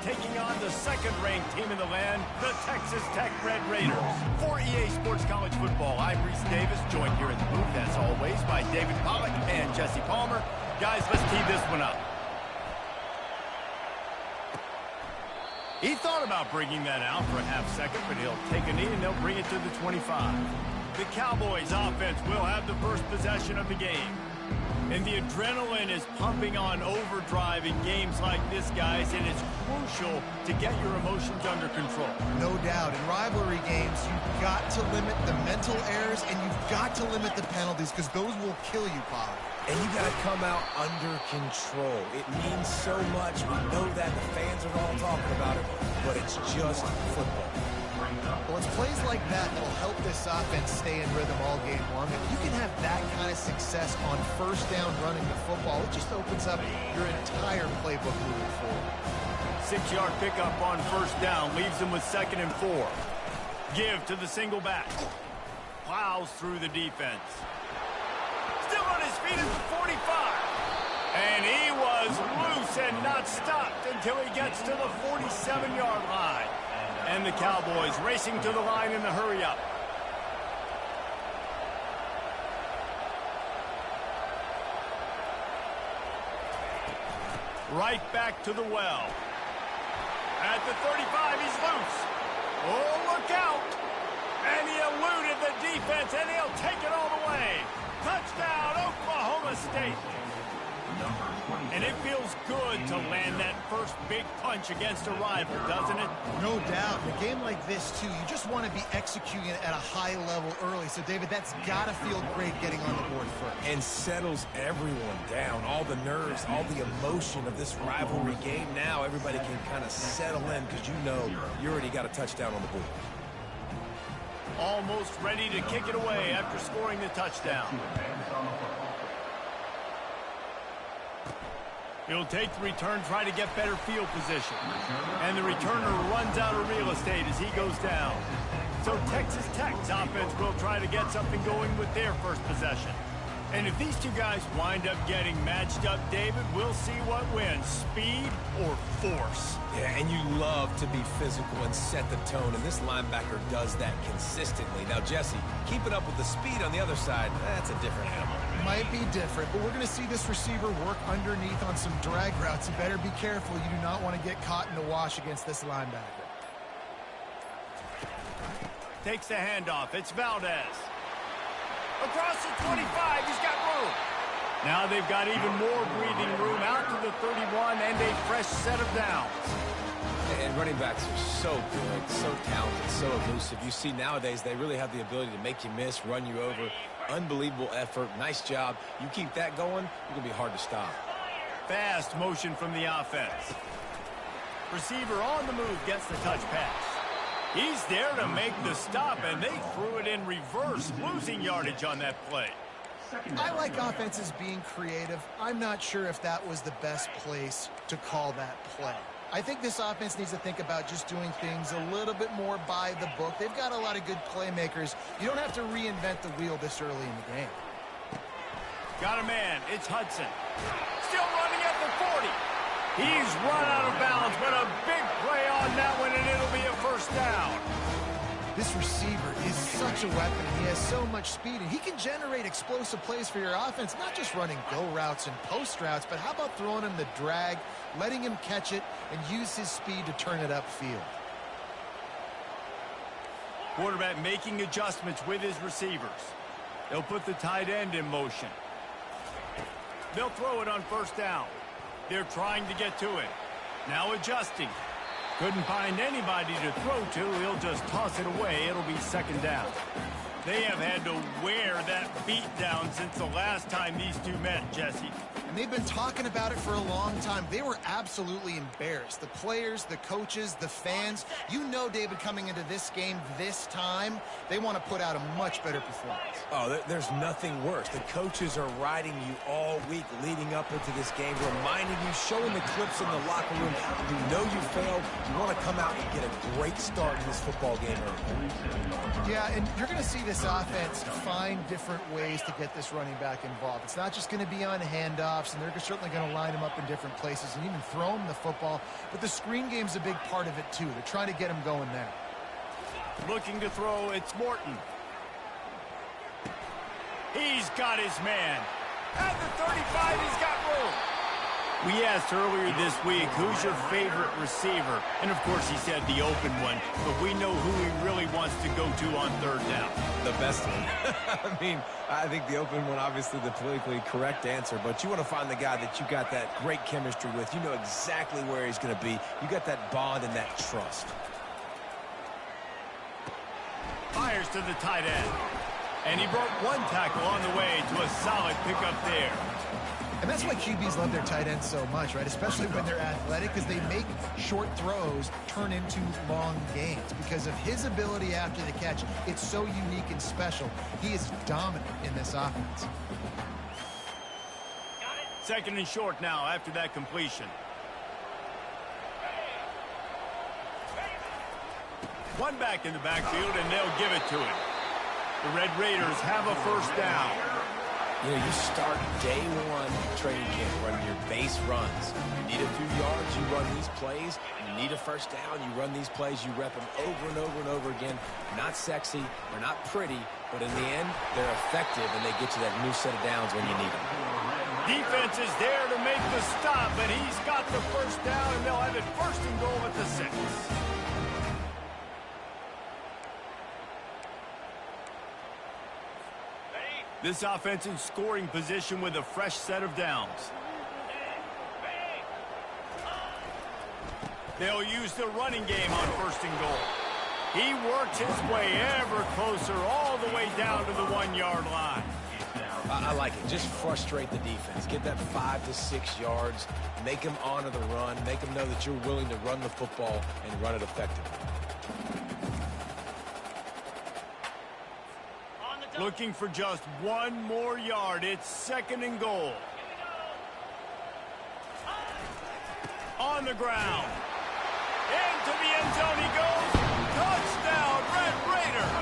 taking on the second-ranked team in the land, the Texas Tech Red Raiders. For EA Sports College Football, I'm Reese Davis, joined here in the booth, as always, by David Pollack and Jesse Palmer. Guys, let's tee this one up. He thought about bringing that out for a half second, but he'll take a knee and they'll bring it to the 25. The Cowboys offense will have the first possession of the game. And the adrenaline is pumping on overdrive in games like this, guys, and it's crucial to get your emotions under control. No doubt. In rivalry games, you've got to limit the mental errors, and you've got to limit the penalties, because those will kill you, Paul. And you got to come out under control. It means so much. We know that. The fans are all talking about it, but it's just football. Well, it's plays like that that'll help this offense stay in rhythm all game long. If you can have that kind of success on first down running the football, it just opens up your entire playbook moving forward. 6-yard pickup on first down leaves them with 2nd and 4. Give to the single back. Plows through the defense. Still on his feet at the 45. And he was loose and not stopped until he gets to the 47-yard line. And the Cowboys racing to the line in the hurry-up. Right back to the well. At the 35, he's loose. Oh, look out. And he eluded the defense, and he'll take it all the way. Touchdown, Oklahoma State. And it feels good to land that first big punch against a rival, doesn't it? No doubt. In a game like this, too, you just want to be executing it at a high level early. So, David, that's got to feel great getting on the board first. And settles everyone down. All the nerves, all the emotion of this rivalry game. Now everybody can kind of settle in because you know you already got a touchdown on the board. Almost ready to kick it away after scoring the touchdown. He'll take the return, try to get better field position. And the returner runs out of real estate as he goes down. So Texas Tech's offense will try to get something going with their first possession. And if these two guys wind up getting matched up, David, we'll see what wins, speed or force. Yeah, and you love to be physical and set the tone, and this linebacker does that consistently. Now, Jesse, keeping up with the speed on the other side, that's a different animal. Might be different, but we're going to see this receiver work underneath on some drag routes. You better be careful. You do not want to get caught in the wash against this linebacker. Takes the handoff. It's Valdez. Across the 25, he's got room. Now they've got even more breathing room out to the 31 and a fresh set of downs. And running backs are so good, so talented, so elusive. You see nowadays they really have the ability to make you miss, run you over. Unbelievable effort. Nice job. You keep that going, you're going to be hard to stop. Fast motion from the offense. Receiver on the move gets the touch pass. He's there to make the stop, and they threw it in reverse, losing yardage on that play. I like offenses being creative. I'm not sure if that was the best place to call that play. I think this offense needs to think about just doing things a little bit more by the book. They've got a lot of good playmakers. You don't have to reinvent the wheel this early in the game. Got a man. It's Hudson. Still running at the 40. He's run out of bounds, but a big play on that one, and it'll be a first down. This receiver is such a weapon. He has so much speed, and he can generate explosive plays for your offense, not just running go routes and post routes, but how about throwing him the drag, letting him catch it, and use his speed to turn it upfield. Quarterback making adjustments with his receivers. They'll put the tight end in motion. They'll throw it on first down. They're trying to get to it. Now adjusting. Couldn't find anybody to throw to. He'll just toss it away. It'll be second down. They have had to wear that beat down since the last time these two met, Jesse. And they've been talking about it for a long time. They were absolutely embarrassed. The players, the coaches, the fans. You know, David, coming into this game this time, they want to put out a much better performance. Oh, there's nothing worse. The coaches are riding you all week leading up into this game, reminding you, showing the clips in the locker room. You know you failed. You want to come out and get a great start in this football game early. Yeah, and you're going to see this offense find different ways to get this running back involved. It's not just going to be on handoff. handoffs, and they're certainly going to line him up in different places and even throw him the football. But the screen game's a big part of it, too. They're trying to get him going there. Looking to throw, it's Morton. He's got his man. At the 35, he's got room. We asked earlier this week, who's your favorite receiver? And, of course, he said the open one. But we know who he really wants to go to on third down. The best one. I mean, I think the open one, obviously the politically correct answer. But you want to find the guy that you got that great chemistry with. You know exactly where he's going to be. You got that bond and that trust. Fires to the tight end. And he broke one tackle on the way to a solid pickup there. And that's why QBs love their tight ends so much, right? Especially when they're athletic, because they make short throws turn into long gains. Because of his ability after the catch, it's so unique and special. He is dominant in this offense. Second and short now after that completion. One back in the backfield, and they'll give it to him. The Red Raiders have a first down. You know, you start day one training camp running your base runs. You need a few yards, you run these plays. You need a first down, you run these plays. You rep them over and over and over again. Not sexy, they're not pretty, but in the end, they're effective, and they get you that new set of downs when you need them. Defense is there to make the stop, but he's got the first down, and they'll have it first and goal at the 6. This offense in scoring position with a fresh set of downs. They'll use the running game on first and goal. He works his way ever closer all the way down to the 1-yard line. I like it. Just frustrate the defense. Get that 5 to 6 yards. Make them honor the run. Make them know that you're willing to run the football and run it effectively. Looking for just one more yard. It's second and goal. On the ground. Into the end zone he goes. Touchdown, Red Raiders.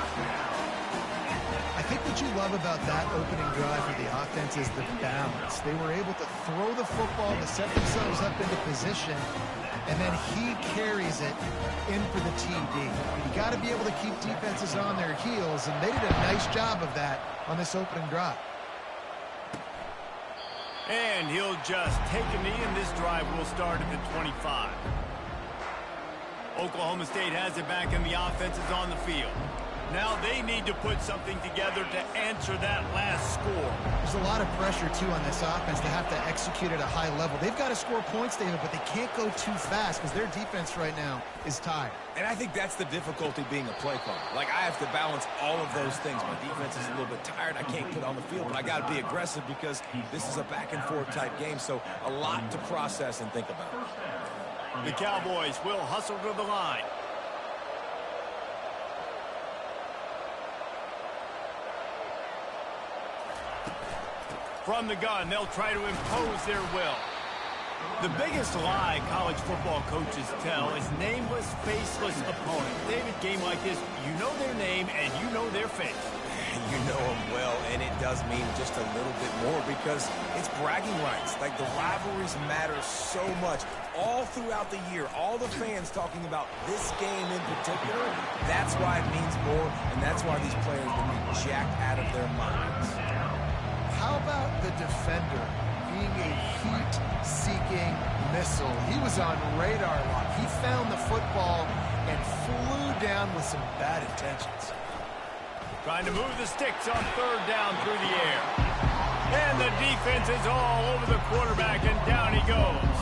I think what you love about that opening drive for the offense is the balance. They were able to throw the football to set themselves up into position, and then he carries it in for the TD. You got to be able to keep defenses on their heels, and they did a nice job of that on this opening drive. And he'll just take a knee, and this drive will start at the 25. Oklahoma State has it back, and the offense is on the field. Now they need to put something together to answer that last score. There's a lot of pressure, too, on this offense to have to execute at a high level. They've got to score points, David, but they can't go too fast because their defense right now is tired. And I think that's the difficulty being a play caller. Like, I have to balance all of those things. My defense is a little bit tired. I can't get on the field, but I got to be aggressive because this is a back-and-forth type game, so a lot to process and think about. The Cowboys will hustle to the line. From the gun, they'll try to impose their will. The biggest lie college football coaches tell is nameless, faceless opponents. David, game like this, you know their name and you know their face. You know them well, and it does mean just a little bit more because it's bragging rights. Like, the rivalries matter so much. All throughout the year, all the fans talking about this game in particular, that's why it means more, and that's why these players will be jacked out of their minds. How about the defender being a heat-seeking missile? He was on radar lock. He found the football and flew down with some bad intentions. Trying to move the sticks on third down through the air. And the defense is all over the quarterback, and down he goes.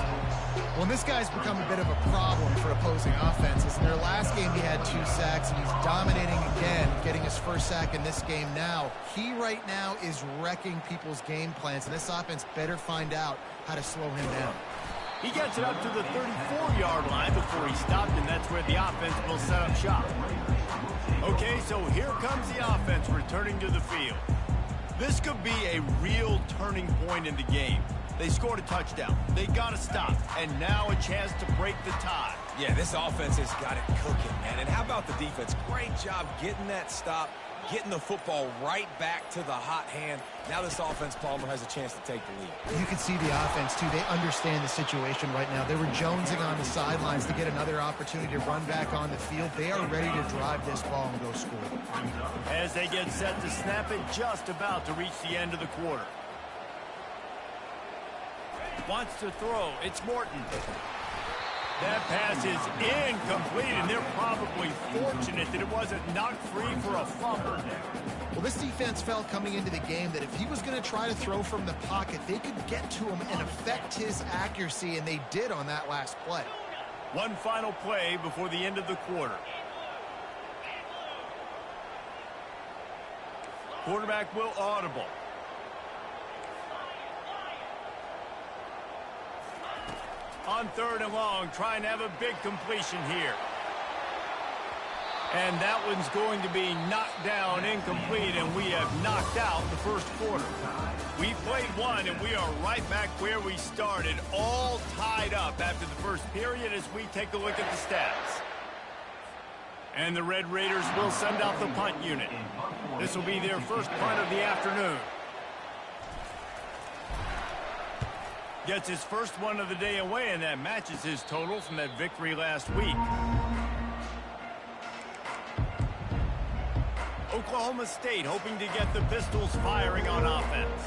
Well, this guy's become a bit of a problem for opposing offenses. In their last game, he had 2 sacks, and he's dominating again, getting his first sack in this game now. He right now is wrecking people's game plans, and this offense better find out how to slow him down. He gets it up to the 34-yard line before he stopped, and that's where the offense will set up shop. Okay, so here comes the offense returning to the field. This could be a real turning point in the game. They scored a touchdown. They got to stop. And now a chance to break the tie. Yeah, this offense has got it cooking, man. And how about the defense? Great job getting that stop, getting the football right back to the hot hand. Now this offense, Palmer, has a chance to take the lead. You can see the offense, too. They understand the situation right now. They were jonesing on the sidelines to get another opportunity to run back on the field. They are ready to drive this ball and go score. As they get set to snap it, just about to reach the end of the quarter. Wants to throw. It's Morton. That pass is incomplete, and they're probably fortunate that it wasn't knocked free for a fumble. Well, this defense felt coming into the game that if he was going to try to throw from the pocket, they could get to him and affect his accuracy, and they did on that last play. One final play before the end of the quarter. Quarterback will audible. On 3rd and long, trying to have a big completion here. And that one's going to be knocked down, incomplete, and we have knocked out the first quarter. We played one, and we are right back where we started, all tied up after the first period as we take a look at the stats. And the Red Raiders will send out the punt unit. This will be their first punt of the afternoon. Gets his first one of the day away, and that matches his total from that victory last week. Oklahoma State hoping to get the Pistols firing on offense.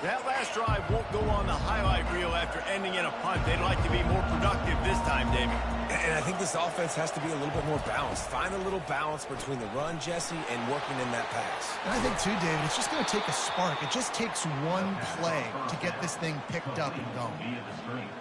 That last drive won't go on the highlight reel after ending in a punt. They'd like to be more productive this time, David. And I think this offense has to be a little bit more balanced. Find a little balance between the run, Jesse, and working in that pass. And I think, too, David, it's just going to take a spark. It just takes one play to get this thing picked up and going.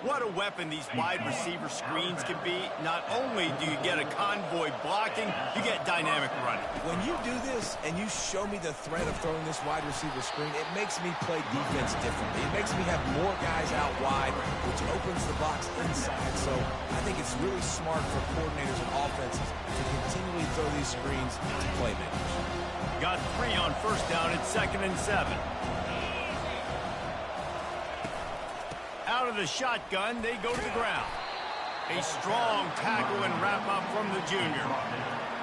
What a weapon these wide receiver screens can be. Not only do you get a convoy blocking, you get dynamic running. When you do this and you show me the threat of throwing this wide receiver screen, it makes me play defense differently. It makes me have more guys out wide, which opens the box inside. So I think it's really smart for coordinators and offenses to continually throw these screens to playmakers. Got 3 on 1st down. It's 2nd and 7. Out of the shotgun, they go to the ground. A strong tackle and wrap up from the junior.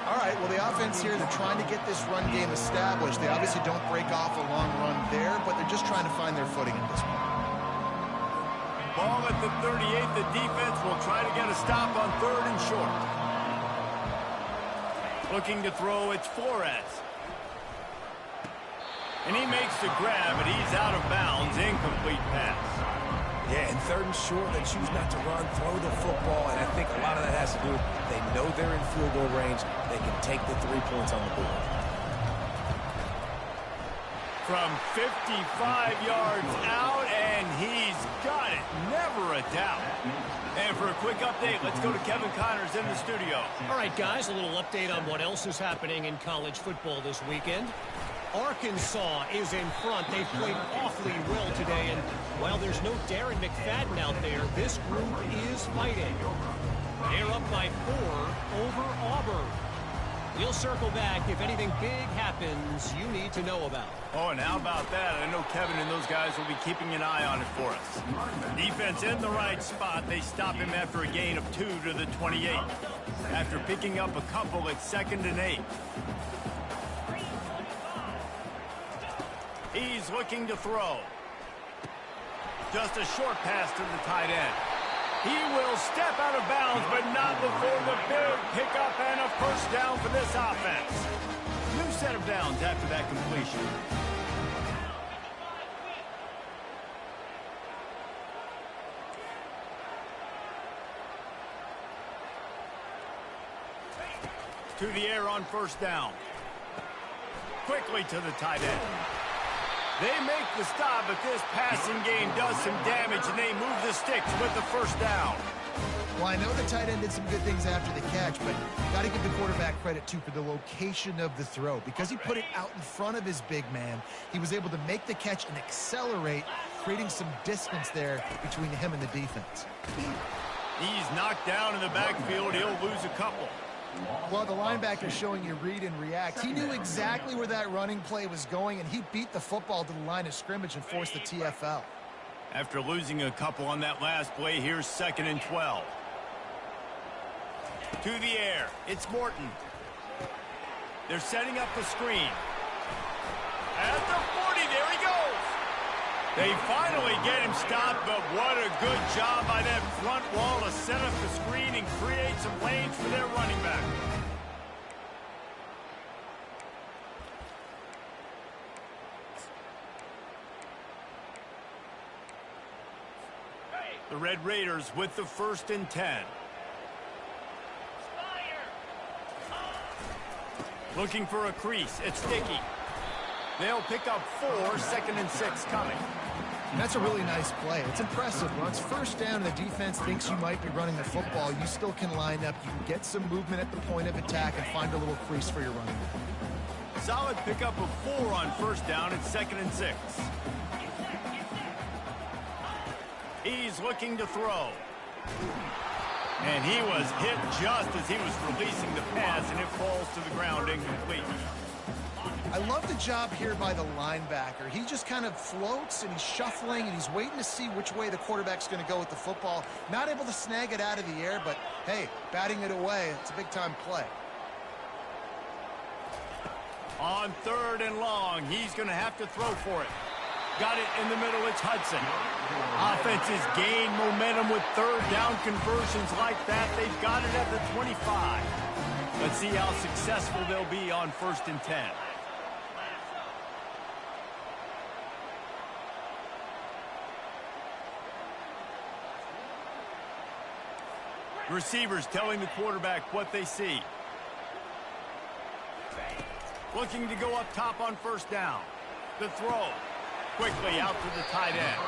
All right, well, the offense here, they're trying to get this run game established. They obviously don't break off a long run there, but they're just trying to find their footing at this point. Ball at the 38. The defense will try to get a stop on 3rd and short. Looking to throw, it's Flores. And he makes the grab, but he's out of bounds. Incomplete pass. Yeah, and 3rd and short, they choose not to run, throw the football, and I think a lot of that has to do with they know they're in field goal range. They can take the 3 points on the board. From 55 yards out, and he's got it. Never a doubt. And for a quick update, let's go to Kevin Connors in the studio. All right, guys, a little update on what else is happening in college football this weekend. Arkansas is in front. They've played awfully well today, and while there's no Darren McFadden out there, this group is fighting. They're up by 4 over Auburn. We'll circle back if anything big happens you need to know about. Oh, and how about that? I know Kevin and those guys will be keeping an eye on it for us. Defense in the right spot. They stop him after a gain of 2 to the 28. After picking up a couple, it's 2nd and 8. He's looking to throw. Just a short pass to the tight end. He will step out of bounds, but not before the big pickup and a first down for this offense. New set of downs after that completion. To the air on 1st down. Quickly to the tight end. They make the stop, but this passing game does some damage, and they move the sticks with the 1st down. Well, I know the tight end did some good things after the catch, but got to give the quarterback credit, too, for the location of the throw. Because he put it out in front of his big man, he was able to make the catch and accelerate, creating some distance there between him and the defense. He's knocked down in the backfield. He'll lose a couple. Well, the linebacker showing you read and react. He knew exactly where that running play was going, and he beat the football to the line of scrimmage and forced the TFL. After losing a couple on that last play, here's 2nd and 12. To the air, it's Morton. They're setting up the screen. At the 40, there he goes. They finally get him stopped, but what a good job by that front wall to set up the screen and create some lanes for their running back. The Red Raiders with the 1st and 10. Looking for a crease. It's sticky. They'll pick up 4, 2nd and 6 coming. And that's a really nice play. It's impressive. When it's 1st down and the defense thinks you might be running the football, you still can line up. You can get some movement at the point of attack and find a little crease for your running back. Solid pickup of 4 on 1st down and 2nd and 6. He's looking to throw. And he was hit just as he was releasing the pass, and it falls to the ground incomplete. I love the job here by the linebacker. He just kind of floats, and he's shuffling, and he's waiting to see which way the quarterback's going to go with the football. Not able to snag it out of the air, but, hey, batting it away, it's a big-time play. On 3rd and long, he's going to have to throw for it. Got it in the middle, it's Hudson. Offenses gain momentum with 3rd down conversions like that. They've got it at the 25. Let's see how successful they'll be on 1st and 10. Receivers telling the quarterback what they see. Looking to go up top on 1st down. The throw. Quickly out to the tight end.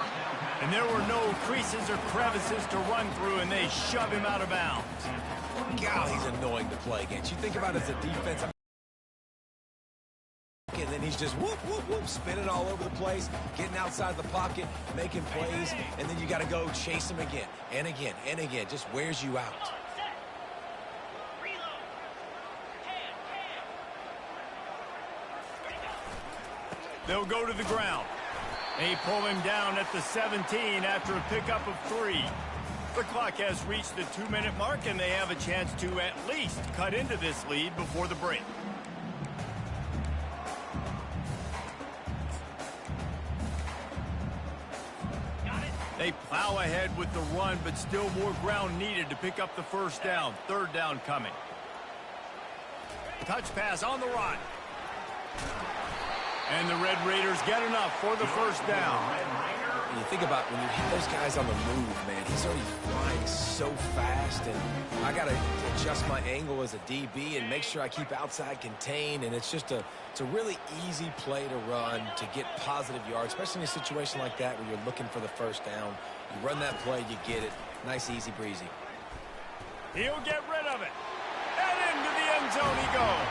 And there were no creases or crevices to run through, and they shove him out of bounds. God, he's annoying to play against. You think about it as a defense, and then he's just whoop, whoop, whoop, spinning all over the place, getting outside the pocket, making plays, and then you got to go chase him again and again and again. Just wears you out. They'll go to the ground. They pull him down at the 17 after a pickup of 3. The clock has reached the 2-minute mark, and they have a chance to at least cut into this lead before the break. They plow ahead with the run, but still more ground needed to pick up the 1st down. 3rd down coming. Touch pass on the run. And the Red Raiders get enough for the 1st down. And you think about when you hit those guys on the move, man, he's already flying so fast, and I got to adjust my angle as a DB and make sure I keep outside contained, and it's a really easy play to run to get positive yards, especially in a situation like that where you're looking for the 1st down. You run that play, you get it. Nice, easy breezy. He'll get rid of it. And into the end zone he goes.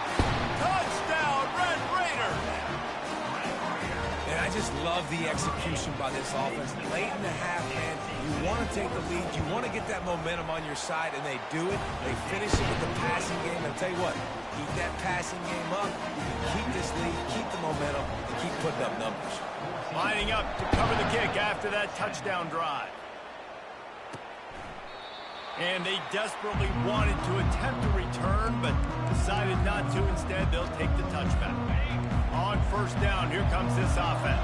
Touchdown, Red Raiders! And I just love the execution by this offense. Late in the half, man, you want to take the lead. You want to get that momentum on your side, and they do it. They finish it with the passing game. I'll tell you what, keep that passing game up. Keep this lead, keep the momentum, and keep putting up numbers. Lining up to cover the kick after that touchdown drive. And they desperately wanted to attempt a return, but decided not to. Instead, they'll take the touchback. On 1st down, here comes this offense.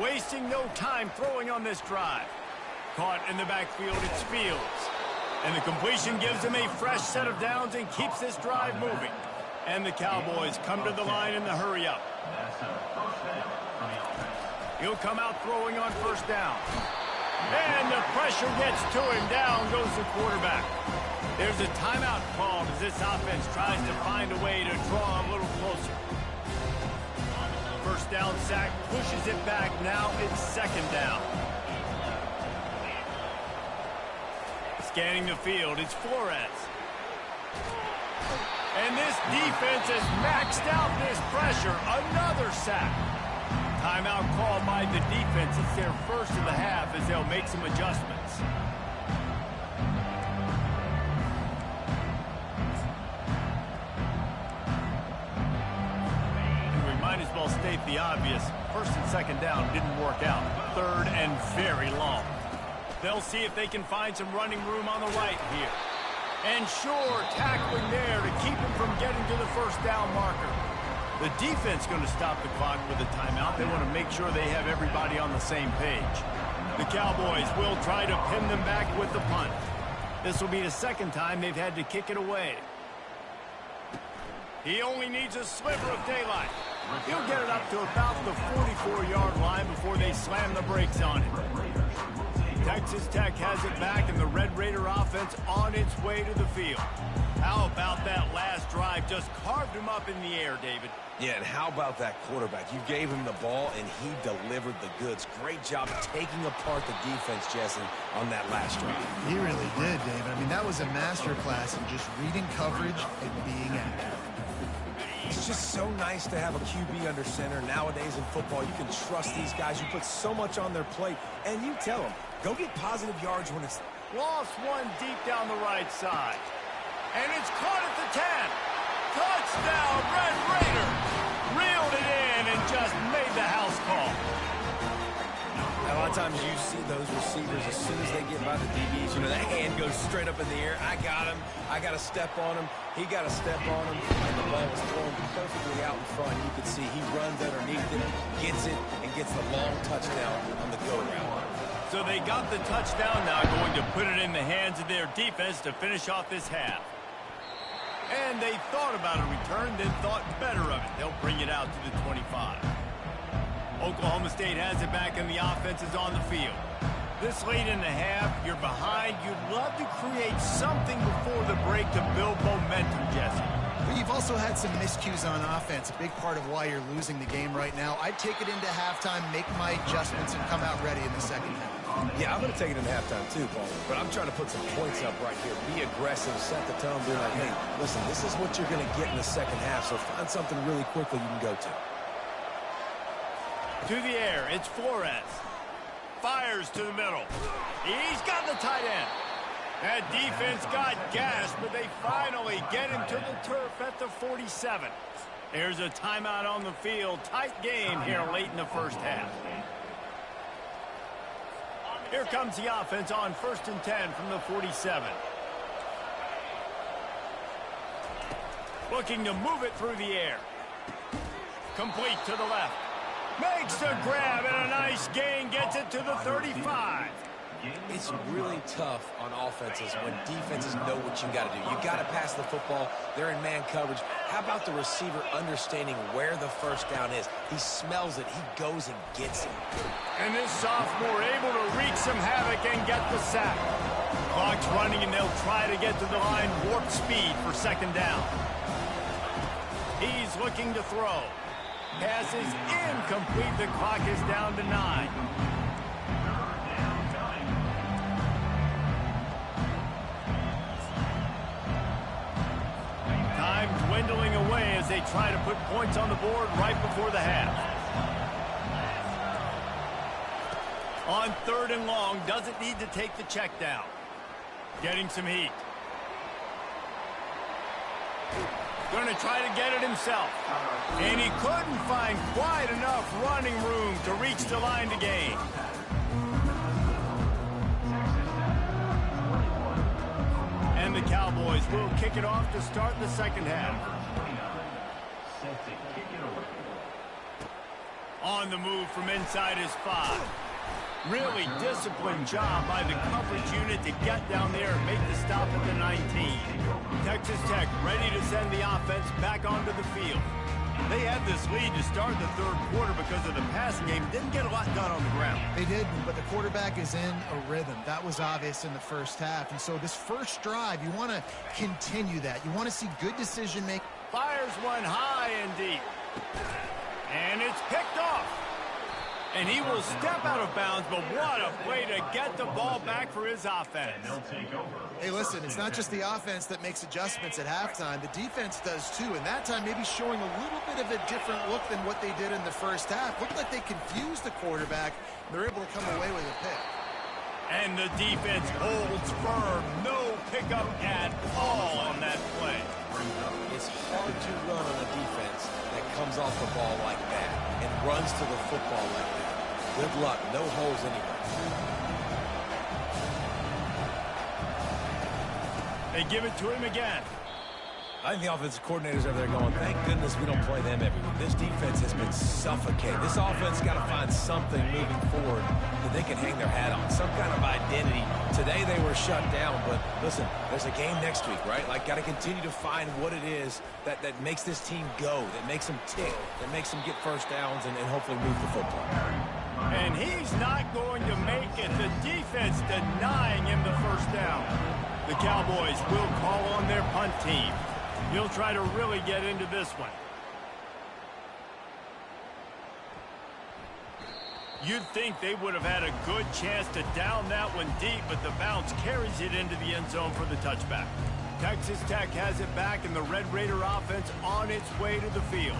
Wasting no time throwing on this drive. Caught in the backfield, it's Fields. And the completion gives him a fresh set of downs and keeps this drive moving. And the Cowboys come to the line in the hurry-up. He'll come out throwing on 1st down. And the pressure gets to him. Down goes the quarterback. There's a timeout called as this offense tries to find a way to draw a little closer. 1st down sack pushes it back. Now it's 2nd down. Scanning the field, it's Flores. And this defense has maxed out this pressure. Another sack. Timeout called by the defense. It's their 1st of the half as they'll make some adjustments. And we might as well state the obvious. 1st and 2nd down didn't work out. 3rd and very long. They'll see if they can find some running room on the right here. And sure, tackling there to keep him from getting to the first down marker. The defense going to stop the clock with a timeout. They want to make sure they have everybody on the same page. The Cowboys will try to pin them back with the punt. This will be the second time they've had to kick it away. He only needs a sliver of daylight. He'll get it up to about the 44-yard line before they slam the brakes on him. Texas Tech has it back, and the Red Raider offense on its way to the field. How about that last drive? Just carved him up in the air, David. Yeah, and how about that quarterback? You gave him the ball, and he delivered the goods. Great job taking apart the defense, Jesse, on that last drive. He really did, David. I mean, that was a masterclass in just reading coverage and being accurate. It's just so nice to have a QB under center. Nowadays in football, you can trust these guys. You put so much on their plate, and you tell them, go get positive yards when it's... Lost one deep down the right side. And it's caught at the 10. Touchdown, Red Raider. Reeled it in and just made the house call. A lot of times you see those receivers, as soon as they get by the DBs, you know, that hand goes straight up in the air. I got him. I got to step on him. He got to step on him. And the ball was thrown perfectly out in front. You could see he runs underneath it, gets it, and gets the long touchdown on the go route. So they got the touchdown, now going to put it in the hands of their defense to finish off this half. And they thought about a return, then thought better of it. They'll bring it out to the 25. Oklahoma State has it back, and the offense is on the field. This late in the half, you're behind. You'd love to create something before the break to build momentum, Jesse. But you've also had some miscues on offense, a big part of why you're losing the game right now. I'd take it into halftime, make my adjustments, and come out ready in the second half. Yeah, I'm going to take it into halftime too, Paul. But I'm trying to put some points up right here. Be aggressive, set the tone, be like, hey, listen, this is what you're going to get in the second half, so find something really quickly you can go to. To the air, it's Flores. Fires to the middle. He's got the tight end. That defense got gashed, but they finally get him to the turf at the 47. There's a timeout on the field. Tight game here late in the first half. Here comes the offense on 1st and 10 from the 47. Looking to move it through the air. Complete to the left. Makes the grab, and a nice gain gets it to the 35. It's really tough on offenses when defenses know what you got to do. You got to pass the football. They're in man coverage. How about the receiver understanding where the first down is? He smells it. He goes and gets it. And this sophomore able to wreak some havoc and get the sack. Clock's running, and they'll try to get to the line warp speed for second down. He's looking to throw. Pass is incomplete. The clock is down to 9. Time dwindling away as they try to put points on the board right before the half. On 3rd and long, doesn't need to take the check down. Getting some heat. Going to try to get it himself. And he couldn't find quite enough running room to reach the line to gain. And the Cowboys will kick it off to start the second half. On the move from inside his 5. Really disciplined job by the coverage unit to get down there and make the stop at the 19. Texas Tech ready to send the offense back onto the field. They had this lead to start the 3rd quarter because of the passing game. Didn't get a lot done on the ground. They didn't, but the quarterback is in a rhythm. That was obvious in the first half. And so this first drive, you want to continue that. You want to see good decision-making. Fires one high and deep. And it's picked off. And he will step out of bounds, but what a play to get the ball back for his offense. Hey, listen, it's not just the offense that makes adjustments at halftime. The defense does too, and that time maybe showing a little bit of a different look than what they did in the first half. Looked like they confused the quarterback. They're able to come away with a pick. And the defense holds firm. No pickup at all on that play. It's hard to run on a defense that comes off the ball like that and runs to the football like that. Good luck. No holes anywhere. They give it to him again. I think the offensive coordinators over there going, thank goodness we don't play them every week. This defense has been suffocated. This offense got to find something moving forward that they can hang their hat on, some kind of identity. Today they were shut down, but listen, there's a game next week, right? Like, got to continue to find what it is that makes this team go, that makes them tick, that makes them get first downs and hopefully move the football. And he's not going to make it. The defense denying him the first down. The Cowboys will call on their punt team. He'll try to really get into this one. You'd think they would have had a good chance to down that one deep, but the bounce carries it into the end zone for the touchback. Texas Tech has it back, and the Red Raider offense on its way to the field.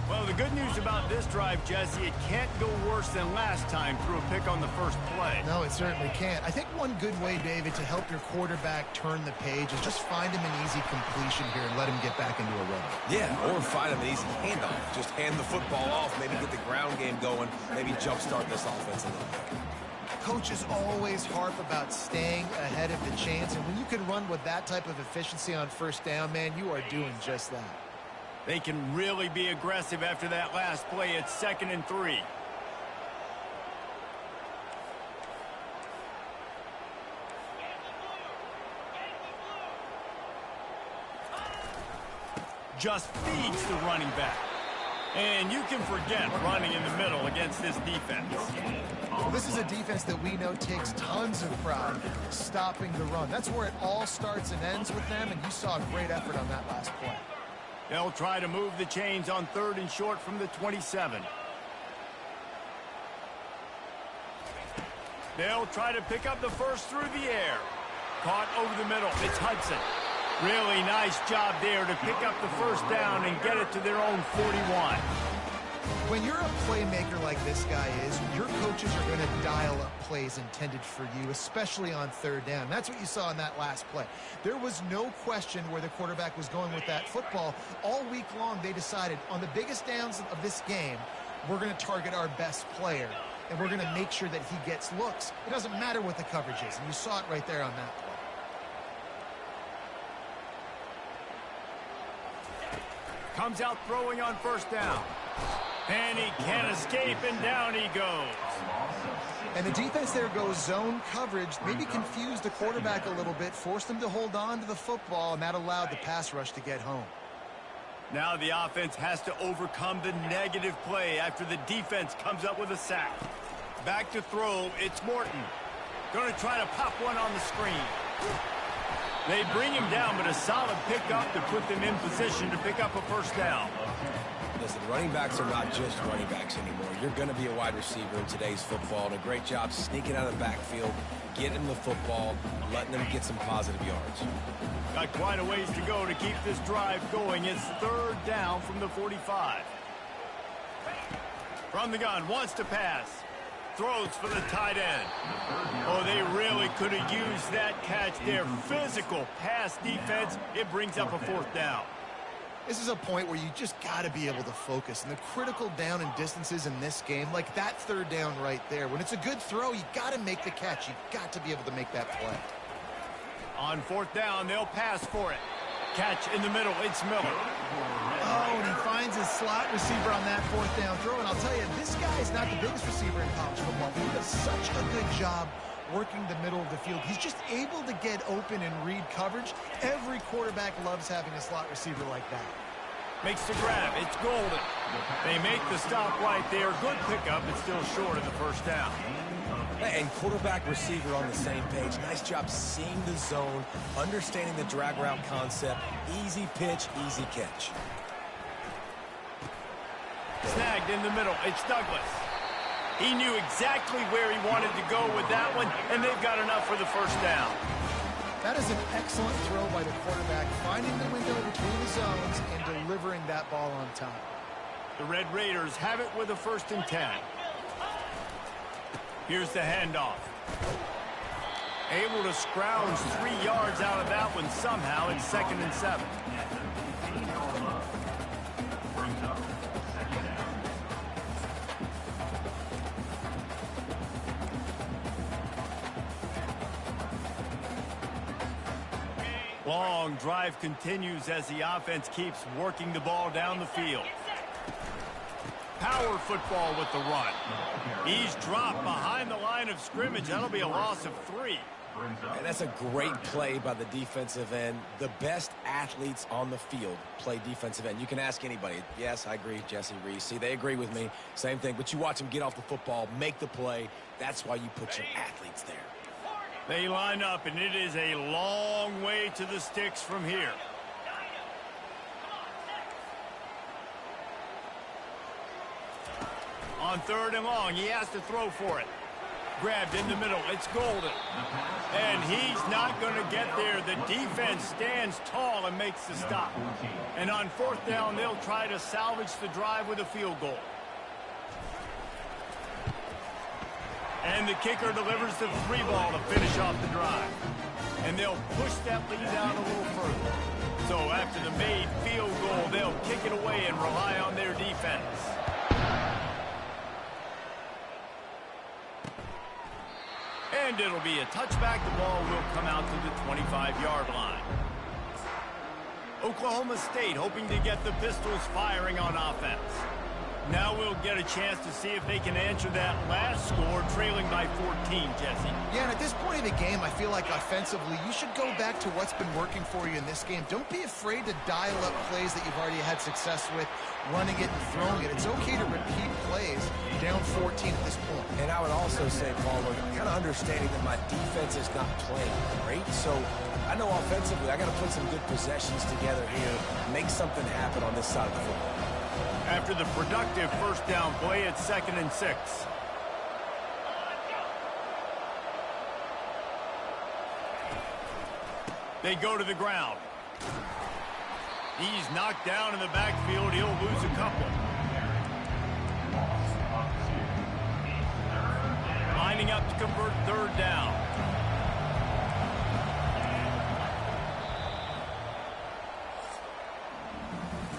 Well, the good news about this drive, Jesse, it can't go worse than last time through a pick on the first play. No, it certainly can't. I think one good way, David, to help your quarterback turn the page is just find him an easy completion here and let him get back into a rhythm. Yeah, or find him an easy handoff. Just hand the football off, maybe get the ground game going, maybe jumpstart this offense a little bit. Coaches always harp about staying ahead of the chains, and when you can run with that type of efficiency on first down, man, you are doing just that. They can really be aggressive after that last play. It's 2nd and 3. Just feeds the running back. And you can forget running in the middle against this defense. Well, this is a defense that we know takes tons of pride stopping the run. That's where it all starts and ends with them, and you saw a great effort on that last play. They'll try to move the chains on 3rd and short from the 27. They'll try to pick up the first through the air. Caught over the middle. It's Hudson. Really nice job there to pick up the first down and get it to their own 41. When you're a playmaker like this guy is, your coaches are going to dial up plays intended for you, especially on 3rd down. That's what you saw in that last play. There was no question where the quarterback was going with that football. All week long, they decided on the biggest downs of this game, we're going to target our best player, and we're going to make sure that he gets looks. It doesn't matter what the coverage is, and you saw it right there on that play. Comes out throwing on first down. And he can't escape, and down he goes. And the defense there goes zone coverage, maybe confused the quarterback a little bit, forced him to hold on to the football, and that allowed the pass rush to get home. Now the offense has to overcome the negative play after the defense comes up with a sack. Back to throw, it's Morton. Going to try to pop one on the screen. They bring him down, but a solid pickup to put them in position to pick up a first down. Listen, running backs are not just running backs anymore. You're going to be a wide receiver in today's football, and a great job sneaking out of the backfield, getting them the football, letting them get some positive yards. Got quite a ways to go to keep this drive going. It's 3rd down from the 45. From the gun, wants to pass. Throws for the tight end. Oh, they really could have used that catch there. Physical pass defense. It brings up a 4th down. This is a point where you just got to be able to focus. And the critical down and distances in this game, like that 3rd down right there, when it's a good throw, you got to make the catch. You got to be able to make that play. On 4th down, they'll pass for it. Catch in the middle. It's Miller. Oh, and he finds his slot receiver on that 4th down throw. And I'll tell you, this guy is not the biggest receiver in college football. He does such a good job working the middle of the field. He's just able to get open and read coverage. Every quarterback loves having a slot receiver like that. Makes the grab. It's Golden. They make the stop right there. Good pickup. It's still short of the first down. And quarterback receiver on the same page. Nice job seeing the zone, understanding the drag route concept. Easy pitch, easy catch. Snagged in the middle. It's Douglas. He knew exactly where he wanted to go with that one, and they've got enough for the first down. That is an excellent throw by the quarterback, finding the window between the zones and delivering that ball on time. The Red Raiders have it with a 1st and 10. Here's the handoff. Able to scrounge 3 yards out of that one somehow. It's 2nd and 7. Long drive continues as the offense keeps working the ball down the field. Power football with the run. He's dropped behind the line of scrimmage. That'll be a loss of 3. And that's a great play by the defensive end. The best athletes on the field play defensive end. You can ask anybody. Yes, I agree, Jesse Reese. See, they agree with me. Same thing. But you watch them get off the football, make the play. That's why you put your athletes there. They line up, and it is a long way to the sticks from here. On 3rd and long, he has to throw for it. Grabbed in the middle. It's Golden. And he's not going to get there. The defense stands tall and makes the stop. And on 4th down, they'll try to salvage the drive with a field goal. And the kicker delivers the 3 ball to finish off the drive. And they'll push that lead out a little further. So after the made field goal, they'll kick it away and rely on their defense. And it'll be a touchback. The ball will come out to the 25-yard line. Oklahoma State hoping to get the Pistols firing on offense. Now we'll get a chance to see if they can answer that last score, trailing by 14, Jesse. Yeah, and at this point in the game, I feel like offensively, you should go back to what's been working for you in this game. Don't be afraid to dial up plays that you've already had success with, running it and throwing it. It's okay to repeat plays down 14 at this point. And I would also say, Paul, look, I'm kind of understanding that my defense is not playing great, so I know offensively I got to put some good possessions together here, make something happen on this side of the football. After the productive 1st down play, it's 2nd and 6. They go to the ground. He's knocked down in the backfield. He'll lose a couple. Lining up to convert 3rd down.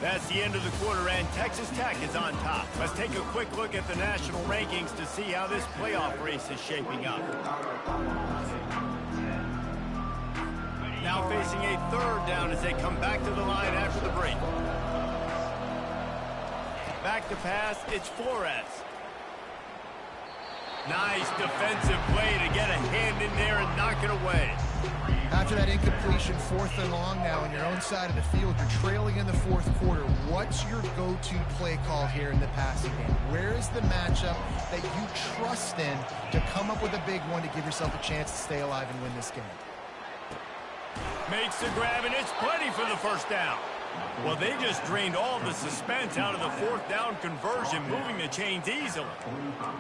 That's the end of the quarter, and Texas Tech is on top. Let's take a quick look at the national rankings to see how this playoff race is shaping up. Now facing a 3rd down as they come back to the line after the break. Back to pass, it's Flores. Nice defensive play to get a hand in there and knock it away. After that incompletion, 4th and long now on your own side of the field, you're trailing in the 4th quarter. What's your go-to play call here in the passing game? Where is the matchup that you trust in to come up with a big one to give yourself a chance to stay alive and win this game? Makes the grab, and it's plenty for the 1st down. Well, they just drained all the suspense out of the 4th down conversion, moving the chains easily.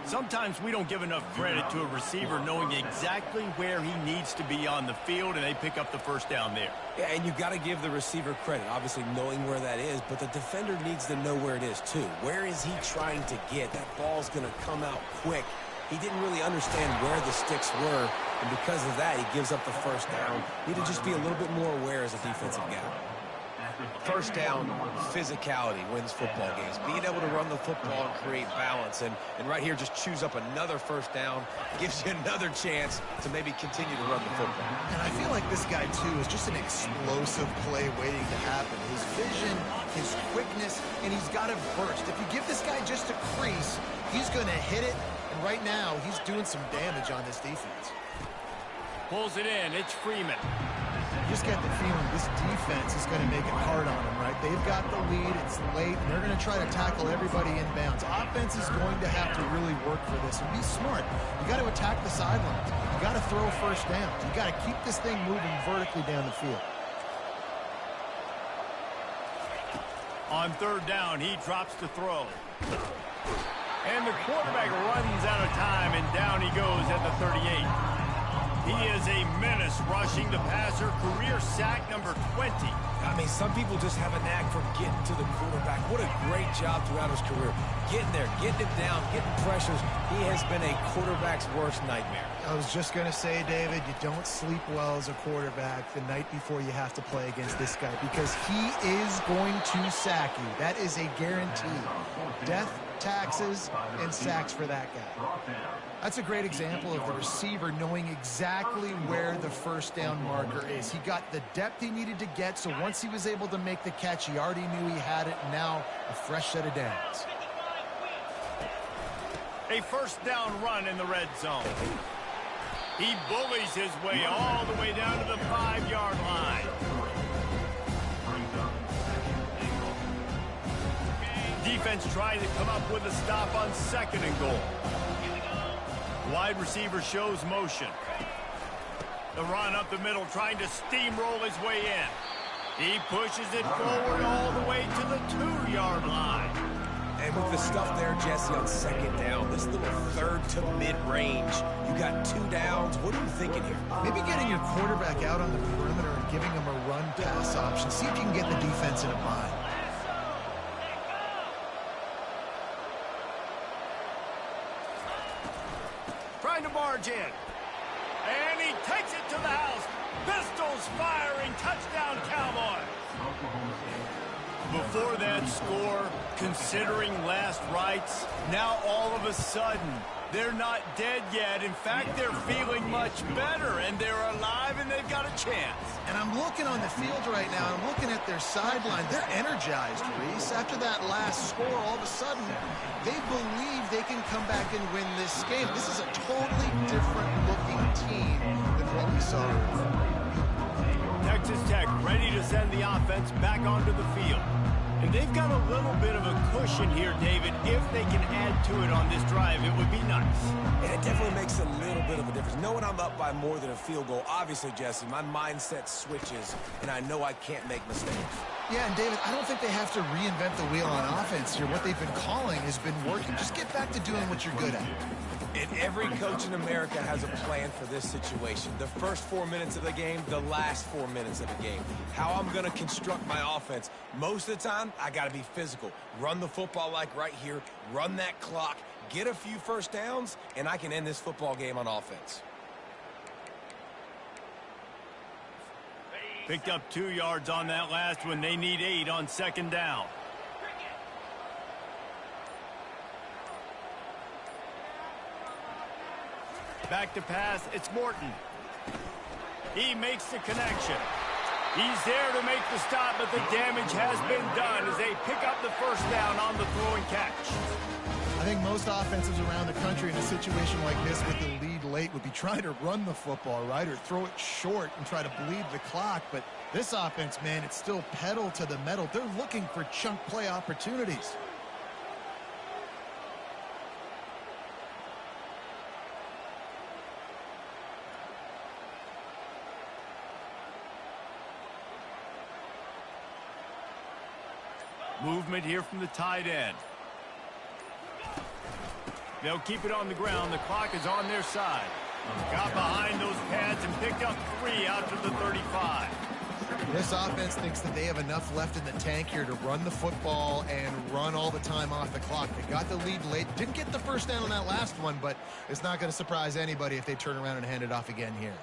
Sometimes we don't give enough credit to a receiver knowing exactly where he needs to be on the field, and they pick up the 1st down there. Yeah, and you've got to give the receiver credit, obviously knowing where that is, but the defender needs to know where it is too. Where is he trying to get? That ball's going to come out quick. He didn't really understand where the sticks were, and because of that, he gives up the 1st down. Need to just be a little bit more aware as a defensive guy. 1st down, physicality wins football games. Being able to run the football and create balance. And right here, just choose up another 1st down. Gives you another chance to maybe continue to run the football. And I feel like this guy, too, is just an explosive play waiting to happen. His vision, his quickness, and he's got a burst. If you give this guy just a crease, he's going to hit it. And right now, he's doing some damage on this defense. Pulls it in. It's Freeman. You just get the feeling this defense is going to make it hard on them, right? They've got the lead. It's late. And they're going to try to tackle everybody inbounds. Offense is going to have to really work for this. And be smart. You got to attack the sidelines. You got to throw 1st down. You got to keep this thing moving vertically down the field. On 3rd down, he drops to throw. And the quarterback runs out of time, and down he goes at the 38. He is a menace rushing the passer, career sack number 20. I mean, some people just have a knack for getting to the quarterback. What a great job throughout his career. Getting there, getting it down, getting pressures. He has been a quarterback's worst nightmare. I was just going to say, David, you don't sleep well as a quarterback the night before you have to play against this guy because he is going to sack you. That is a guarantee. Death, taxes, and sacks for that guy. That's a great example of the receiver knowing exactly where the first down marker is. He got the depth he needed to get, so once he was able to make the catch, he already knew he had it. Now a fresh set of downs. A first down run in the red zone. He bullies his way all the way down to the 5-yard line. Defense trying to come up with a stop on 2nd and goal. Wide receiver shows motion. The run up the middle, trying to steamroll his way in. He pushes it forward all the way to the 2-yard line. And with the stuff there, Jesse, on 2nd down, this little 3rd to mid-range, you got 2 downs. What are you thinking here? Maybe getting your quarterback out on the perimeter and giving him a run-pass option. See if you can get the defense in a bind. Trying to barge in. And he takes it to the house. Pistols firing. Touchdown, Cowboys. Before that score, considering last rites, now all of a sudden, they're not dead yet. In fact, they're feeling much better, and they're alive, and they've got a chance. And I'm looking on the field right now. I'm looking at their sideline. They're energized, Reese. After that last score, all of a sudden, they believe they can come back and win this game. This is a totally different-looking team than what we saw earlier. Texas Tech ready to send the offense back onto the field. And they've got a little bit of a cushion here, David. If they can add to it on this drive, it would be nice. And it definitely makes a little bit of a difference. Knowing I'm up by more than a field goal, obviously, Jesse, my mindset switches, and I know I can't make mistakes. Yeah, and David, I don't think they have to reinvent the wheel on offense here. What they've been calling has been working. Just get back to doing what you're good at. And every coach in America has a plan for this situation. The first 4 minutes of the game, the last 4 minutes of the game. How I'm going to construct my offense. Most of the time, I got to be physical. Run the football like right here. Run that clock. Get a few first downs, and I can end this football game on offense. Picked up 2 yards on that last one. They need 8 on 2nd down. Back to pass. It's Morton. He makes the connection. He's there to make the stop, but the damage has been done as they pick up the first down on the throw and catch. I think most offenses around the country in a situation like this with the lead late would be trying to run the football, right, or throw it short and try to bleed the clock. But this offense, man, it's still pedal to the metal. They're looking for chunk play opportunities. Movement here from the tight end. They'll keep it on the ground. The clock is on their side. Got behind those pads and picked up 3 out to the 35. This offense thinks that they have enough left in the tank here to run the football and run all the time off the clock. They got the lead late. Didn't get the first down on that last one, but it's not going to surprise anybody if they turn around and hand it off again here.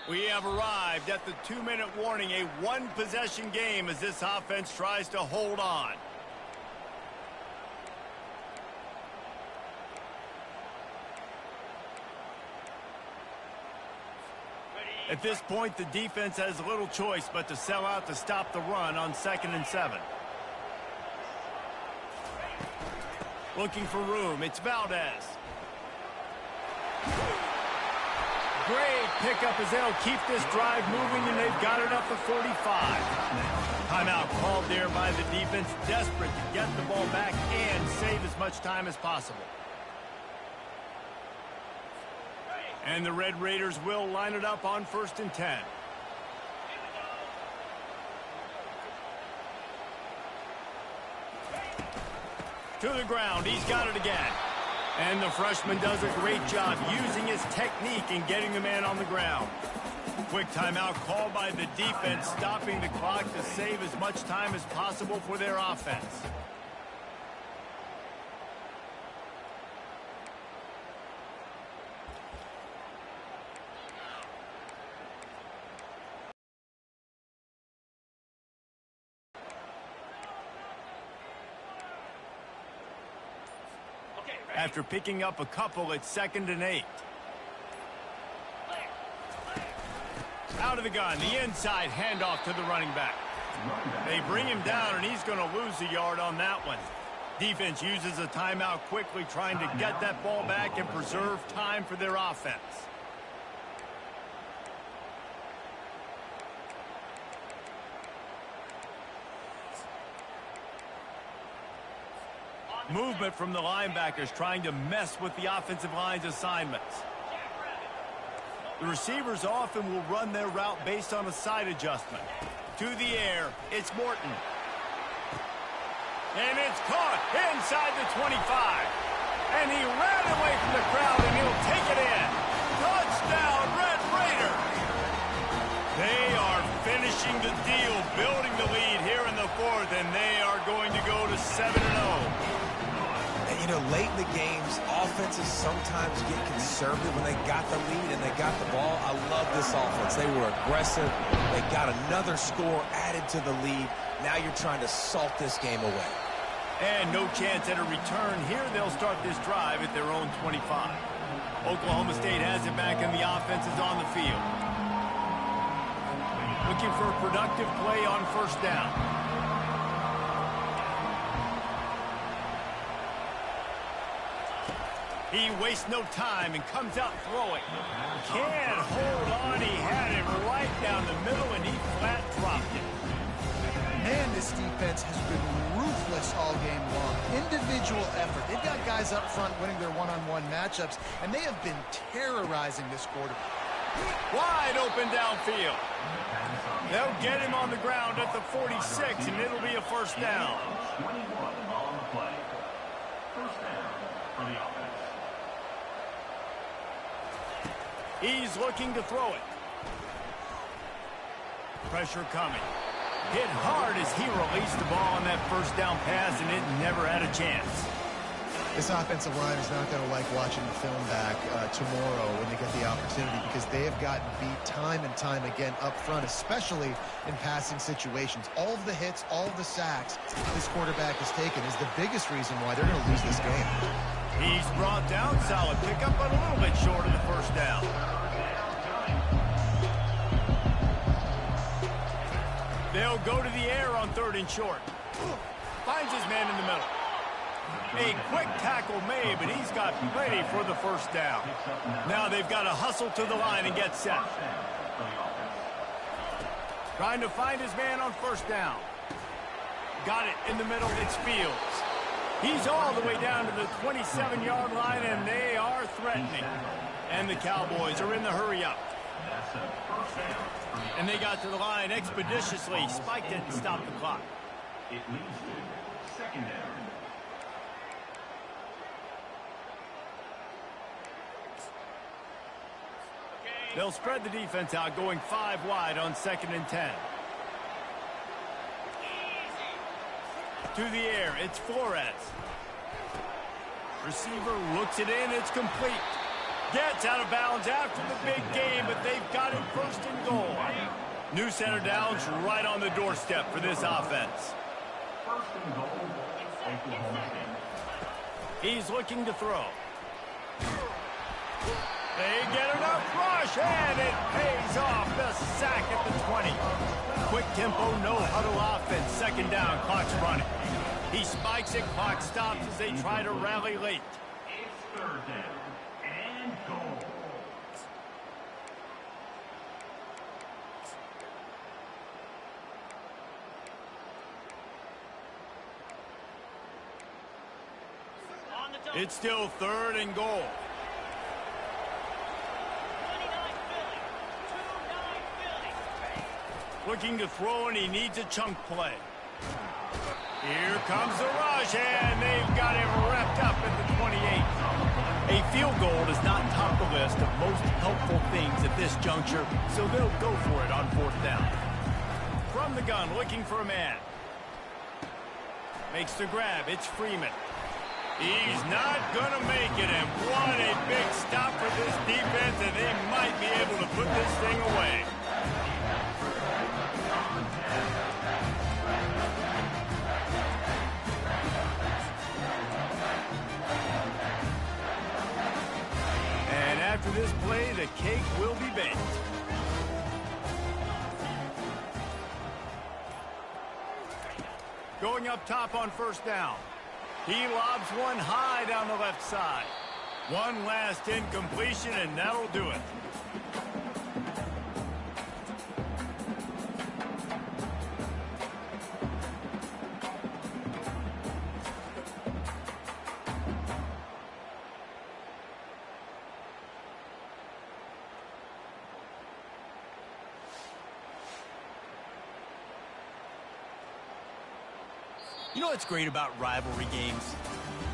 We have arrived at the 2-minute warning, a 1-possession game as this offense tries to hold on. At this point, the defense has little choice but to sell out to stop the run on 2nd and 7. Looking for room, it's Valdez. Great pickup as they'll keep this drive moving, and they've got it up to 45. Timeout called there by the defense, desperate to get the ball back and save as much time as possible. And the Red Raiders will line it up on 1st and 10. To the ground. He's got it again. And the freshman does a great job using his technique and getting the man on the ground. Quick timeout called by the defense, stopping the clock to save as much time as possible for their offense. After picking up a couple, it's 2nd and 8. Out of the gun, the inside handoff to the running back. They bring him down, and he's going to lose a yard on that one. Defense uses a timeout quickly, trying to get that ball back and preserve time for their offense. Movement from the linebackers trying to mess with the offensive line's assignments. The receivers often will run their route based on a side adjustment. To the air, it's Morton. And it's caught inside the 25. And he ran away from the crowd, and he'll take it in. Touchdown, Red Raiders! They are finishing the deal, building the lead here in the 4th, and they are going to go to 7-0. You know, late in the games, offenses sometimes get conservative when they got the lead and they got the ball. I love this offense. They were aggressive. They got another score added to the lead. Now you're trying to salt this game away. And no chance at a return here. They'll start this drive at their own 25. Oklahoma State has it back, and the offense is on the field. Looking for a productive play on 1st down. He wastes no time and comes out throwing. Can't hold on. He had it right down the middle, and he flat dropped it. Man, this defense has been ruthless all game long. Individual effort. They've got guys up front winning their one-on-one matchups, and they have been terrorizing this quarterback. Wide open downfield. They'll get him on the ground at the 46, and it'll be a 1st down. 21 on the play. 1st down for the offense. He's looking to throw it. Pressure coming. Hit hard as he released the ball on that 1st down pass, and it never had a chance. This offensive line is not going to like watching the film back tomorrow when they get the opportunity, because they have gotten beat time and time again up front, especially in passing situations. All of the hits, all of the sacks this quarterback has taken is the biggest reason why they're going to lose this game. He's brought down. Solid pickup, but a little bit short of the 1st down. They'll go to the air on 3rd and short. Finds his man in the middle. A quick tackle made, but he's got plenty for the 1st down. Now they've got to hustle to the line and get set. Trying to find his man on 1st down. Got it in the middle. It's Fields. He's all the way down to the 27-yard line, and they are threatening. And the Cowboys are in the hurry-up. And they got to the line expeditiously. Spiked it and stopped the clock. It leads to 2nd down. They'll spread the defense out, going 5 wide on 2nd and 10. To the air, it's Flores. Receiver looks it in, it's complete. Gets out of bounds after the big game, but they've got it 1st and goal. New center downs right on the doorstep for this offense. 1st and goal, Oklahoma State. He's looking to throw. They get enough rush, and it pays off. The sack at the 20. Quick tempo, no huddle offense. 2nd down, clock's running. He spikes it, clock stops as they try to rally late. It's 3rd down and goal. It's still 3rd and goal. Looking to throw, and he needs a chunk play. Here comes the rush, and they've got him wrapped up at the 28. A field goal does not top the list of most helpful things at this juncture, so they'll go for it on 4th down. From the gun, looking for a man. Makes the grab. It's Freeman. He's not going to make it, and what a big stop for this defense, and they might be able to put this thing away. And after this play, the cake will be baked. Going up top on 1st down. He lobs one high down the left side. One last incompletion, and that'll do it. You know what's great about rivalry games?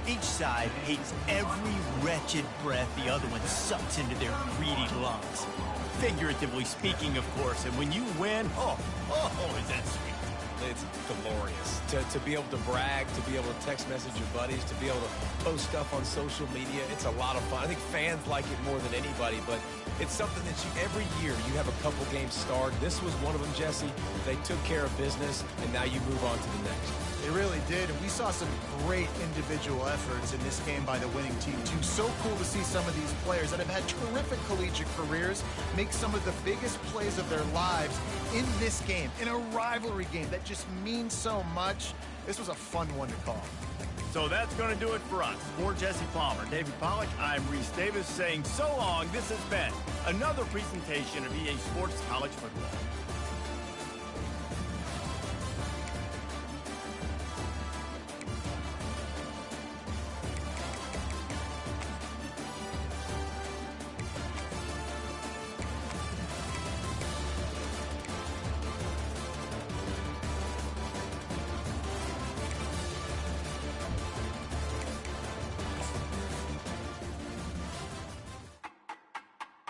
Each side hates every wretched breath the other one sucks into their greedy lungs. Figuratively speaking, of course, and when you win, oh, is that sweet. It's glorious. To be able to brag, to be able to text message your buddies, to be able to post stuff on social media, it's a lot of fun. I think fans like it more than anybody, but it's something that every year you have a couple games start. This was one of them, Jesse. They took care of business, and now you move on to the next. They really did, and we saw some great individual efforts in this game by the winning team, too. So cool to see some of these players that have had terrific collegiate careers make some of the biggest plays of their lives in this game, in a rivalry game that just means so much. This was a fun one to call. So that's going to do it for us. For Jesse Palmer, David Pollack, I'm Reese Davis saying so long. This has been another presentation of EA Sports College Football.